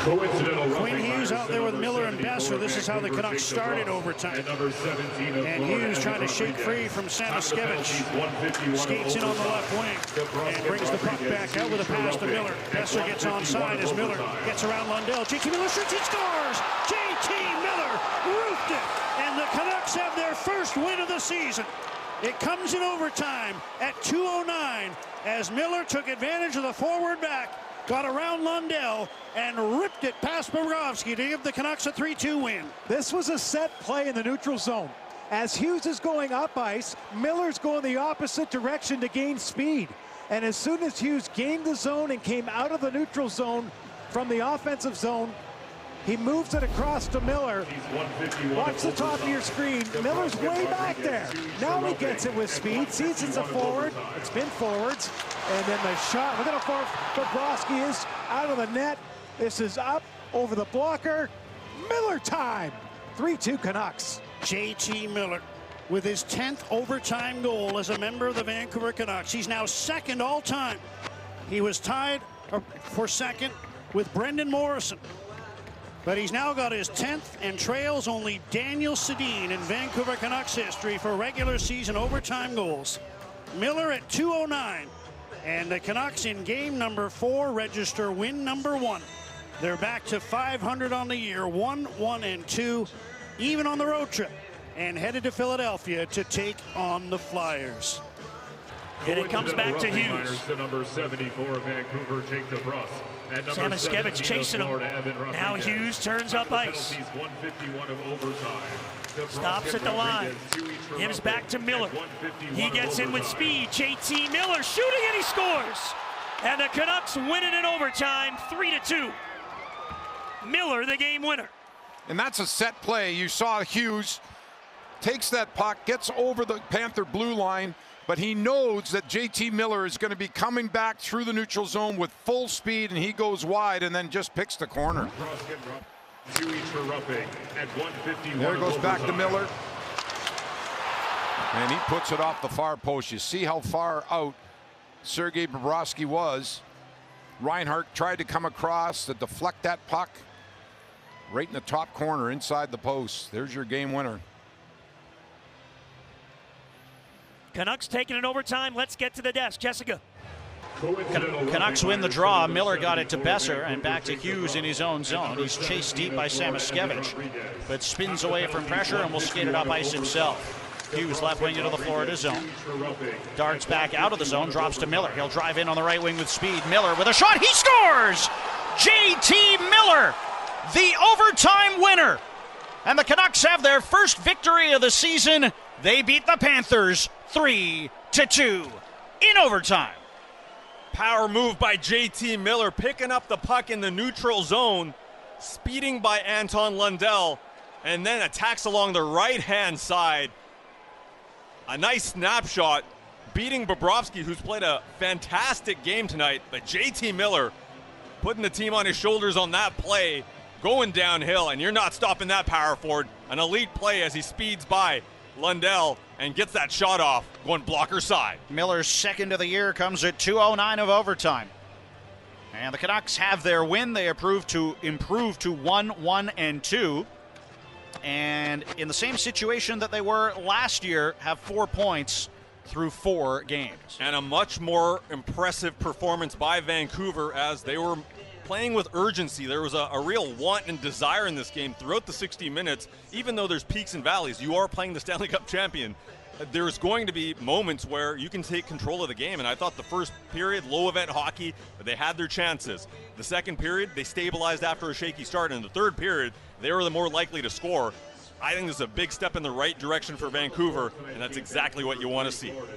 Quinn Hughes out there with Miller and Batchelor. This is how the Canucks started overtime. And Hughes trying to shake free from Samoskevich. Skates in on the left wing and brings the puck back out with a pass to Miller. Batchelor gets onside as Miller gets around Lundell. JT Miller shoots, he scores! JT Miller roofed it! And the Canucks have their first win of the season. It comes in overtime at 2:09 as Miller took advantage of the forward back, got around Lundell, and ripped it past Bobrovsky to give the Canucks a 3-2 win. This was a set play in the neutral zone. As Hughes is going up ice, Miller's going the opposite direction to gain speed. And as soon as Hughes gained the zone and came out of the neutral zone from the offensive zone, he moves it across to Miller. Watch the top of your screen. Miller's way back there. Now he gets it with speed. Sees it's a forward. It's been forwards. And then the shot. Look at how far Bobrovsky is out of the net. This is up over the blocker. Miller time. 3-2 Canucks. JT Miller with his 10th overtime goal as a member of the Vancouver Canucks. He's now second all time. He was tied for second with Brendan Morrison. But he's now got his 10th and trails only Daniel Sedin in Vancouver Canucks history for regular season overtime goals. Miller at 2:09. And the Canucks in game number 4 register win number 1. They're back to 500 on the year, 1-1-2, even on the road trip, and headed to Philadelphia to take on the Flyers. And it comes back to Hughes. The number 74 Vancouver take the thrust. Samoskevich chasing him. Now Hughes turns up ice. Stops at the line. Gives back to Miller. He gets in with speed. JT Miller shooting and he scores. And the Canucks win it in overtime, 3-2. Miller, the game winner. And that's a set play. You saw Hughes takes that puck, gets over the Panther blue line, but he knows that JT Miller is going to be coming back through the neutral zone with full speed, and he goes wide and then just picks the corner. There goes back to Miller. And he puts it off the far post. You see how far out Sergei Bobrovsky was. Reinhart tried to come across to deflect that puck right in the top corner inside the post. There's your game winner. Canucks taking it overtime. Let's get to the desk. Jessica. Canucks win the draw. Miller got it to Besser and back to Hughes in his own zone. He's chased deep by Samoskevich, but spins away from pressure and will skate it up ice himself. Hughes left wing into the Florida zone. Darts back out of the zone, drops to Miller. He'll drive in on the right wing with speed. Miller with a shot. He scores! JT Miller, the overtime winner. And the Canucks have their first victory of the season. They beat the Panthers 3-2 in overtime. Power move by JT Miller, picking up the puck in the neutral zone, speeding by Anton Lundell, and then attacks along the right-hand side. A nice snapshot, beating Bobrovsky, who's played a fantastic game tonight, but JT Miller putting the team on his shoulders on that play, going downhill, and you're not stopping that power forward. An elite play as he speeds by Lundell and gets that shot off, going blocker side. Miller's second of the year comes at 2:09 of overtime. And the Canucks have their win. They improve to 1-1-2. And in the same situation that they were last year, have 4 points through 4 games. And a much more impressive performance by Vancouver as they were playing with urgency. There was a real want and desire in this game throughout the 60 minutes. Even though there's peaks and valleys, you are playing the Stanley Cup champion. There's going to be moments where you can take control of the game, and I thought the first period, low event hockey, they had their chances. The second period, they stabilized after a shaky start, and the third period, they were the more likely to score. I think this is a big step in the right direction for Vancouver, and that's exactly what you want to see.